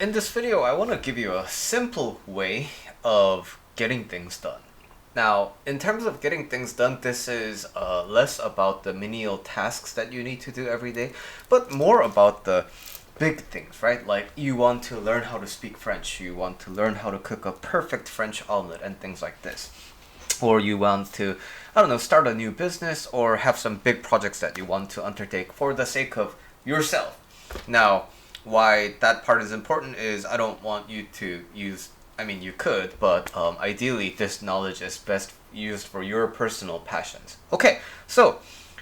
In this video, I want to give you a simple way of getting things done. Now, in terms of getting things done, this is less about the menial tasks that you need to do every day, but more about the big things, right? Like you want to learn how to speak French, you want to learn how to cook a perfect French omelet and things like this. Or you want to, I don't know, start a new business or have some big projects that you want to undertake for the sake of yourself. Now, why that part is important is I don't want you to use, I mean, you could, but ideally this knowledge is best used for your personal passions. Okay, so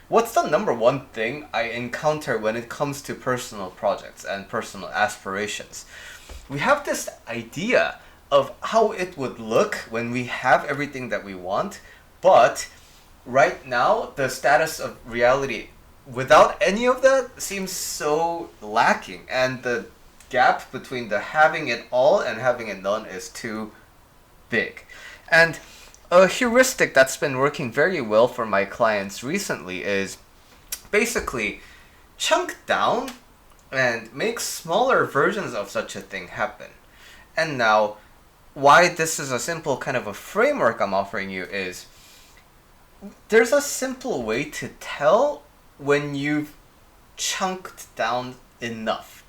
what's the number one thing I encounter when it comes to personal projects and personal aspirations? We have this idea of how it would look when we have everything that we want, but right now the status of reality without any of that seems so lacking, and the gap between the having it all and having it none is too big. And a heuristic that's been working very well for my clients recently is basically chunk down and make smaller versions of such a thing happen. And now, why this is a simple kind of a framework I'm offering you is there's a simple way to tell when you've chunked down enough,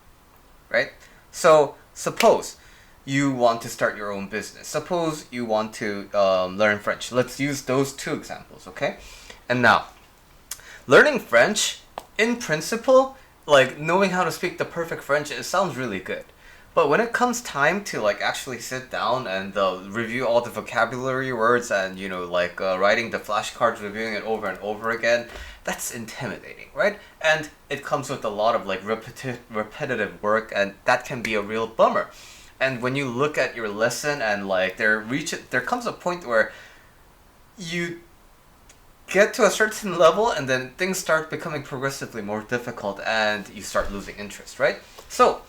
right? So suppose you want to start your own business. Suppose you want to learn French. Let's use those two examples, okay? And now, learning French, in principle, like knowing how to speak the perfect French, it sounds really good. But when it comes time to like actually sit down and review all the vocabulary words and writing the flashcards, reviewing it over and over again, that's intimidating, right? And it comes with a lot of like repetitive work, and that can be a real bummer. And when you look at your lesson and like there comes a point where you get to a certain level and then things start becoming progressively more difficult and you start losing interest, right? So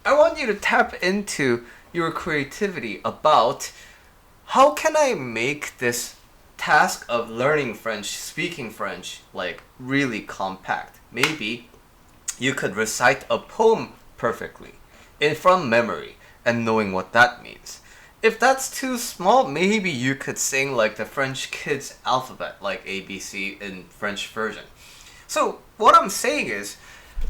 I want you to tap into your creativity about how can I make this task of learning French, speaking French, like really compact. Maybe you could recite a poem perfectly from memory and knowing what that means. If that's too small, maybe you could sing like the French kids alphabet, like ABC in French version. So what I'm saying is,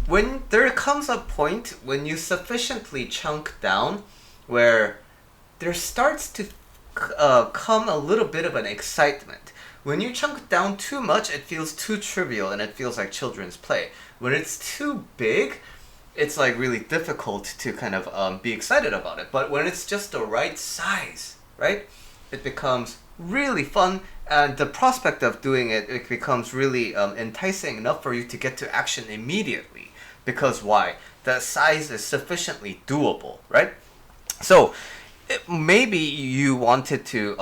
when there comes a point when you sufficiently chunk down where there starts to come a little bit of an excitement. When you chunk down too much, it feels too trivial and it feels like children's play. When it's too big, it's like really difficult to kind of be excited about it. But when it's just the right size, right, it becomes really fun, and the prospect of doing it becomes really enticing enough for you to get to action immediately. Because why? The size is sufficiently doable, right? So maybe you wanted to,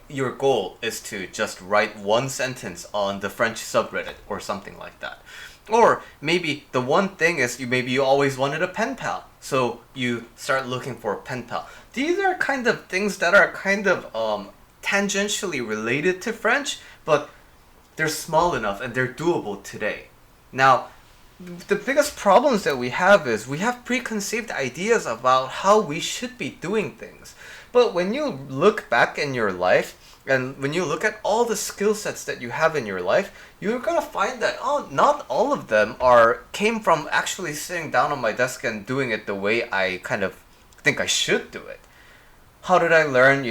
your goal is to just write one sentence on the French subreddit or something like that. Or maybe the one thing is you always wanted a pen pal, so you start looking for a pen pal. These are kind of things that are kind of tangentially related to French, but they're small enough and they're doable today. Now, the biggest problems that we have is we have preconceived ideas about how we should be doing things. But when you look back in your life and when you look at all the skill sets that you have in your life, you're gonna find that not all of them came from actually sitting down on my desk and doing it the way I kind of think I should do it. How did I learn,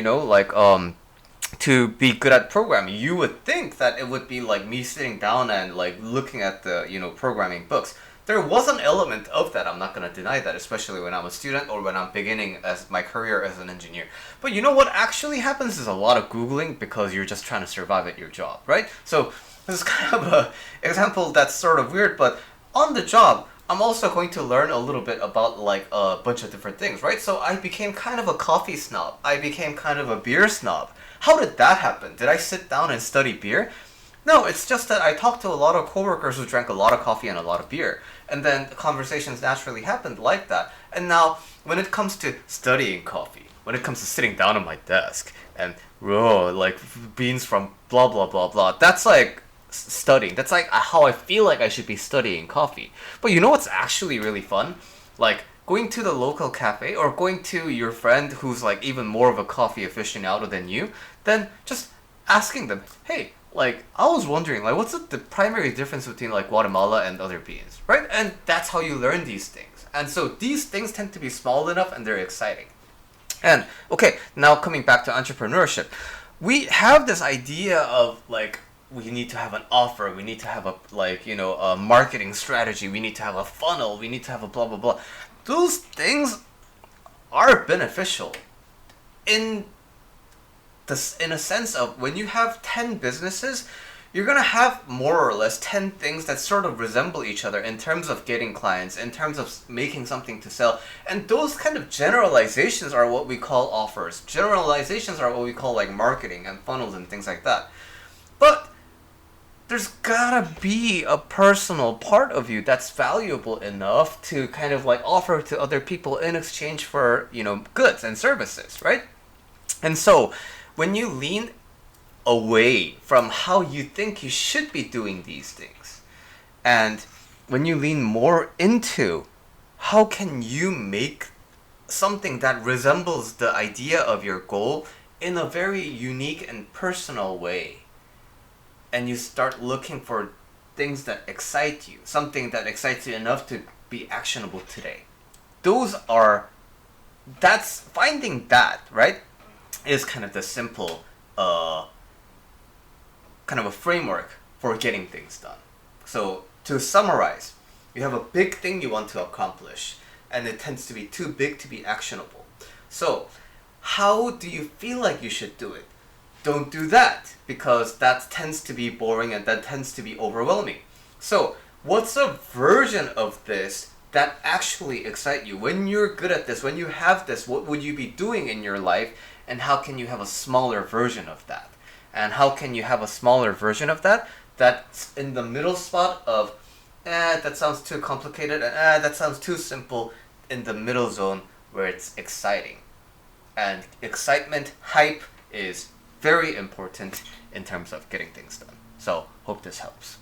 to be good at programming? You would think that it would be like me sitting down and like looking at the programming books. There was an element of that, I'm not going to deny that, especially when I'm a student or when I'm beginning as my career as an engineer. But you know what actually happens is a lot of Googling because you're just trying to survive at your job, right? So this is kind of an example that's sort of weird, but on the job, I'm also going to learn a little bit about like a bunch of different things, right? So I became kind of a coffee snob. I became kind of a beer snob. How did that happen? Did I sit down and study beer? No, it's just that I talked to a lot of coworkers who drank a lot of coffee and a lot of beer. And then conversations naturally happened like that. And now, when it comes to studying coffee, when it comes to sitting down at my desk and like beans from blah blah blah blah, that's like studying. That's like how I feel like I should be studying coffee. But you know what's actually really fun? Like going to the local cafe or going to your friend who's like even more of a coffee aficionado than you, then just asking them, hey, like I was wondering, like what's the primary difference between like Guatemala and other beans, right? And that's how you learn these things. And so these things tend to be small enough and they're exciting. And okay, now coming back to entrepreneurship, we have this idea of like we need to have an offer, we need to have a like a marketing strategy, we need to have a funnel, we need to have a blah blah blah. Those things are beneficial in in a sense of when you have 10 businesses, you're gonna have more or less 10 things that sort of resemble each other in terms of getting clients, in terms of making something to sell. And those kind of generalizations are what we call offers. Generalizations are what we call like marketing and funnels and things like that. But there's gotta be a personal part of you that's valuable enough to kind of like offer to other people in exchange for, goods and services, right? And so when you lean away from how you think you should be doing these things, and when you lean more into how can you make something that resembles the idea of your goal in a very unique and personal way, and you start looking for things that excite you, something that excites you enough to be actionable today. That's finding that, right, is kind of the simple kind of a framework for getting things done. So to summarize, you have a big thing you want to accomplish, and it tends to be too big to be actionable. So how do you feel like you should do it? Don't do that, because that tends to be boring and that tends to be overwhelming. So what's a version of this that actually excites you? When you're good at this, when you have this, what would you be doing in your life, and how can you have a smaller version of that? And how can you have a smaller version of that that's in the middle spot of, that sounds too complicated, and that sounds too simple, in the middle zone where it's exciting. And excitement, hype is very important in terms of getting things done. So, hope this helps.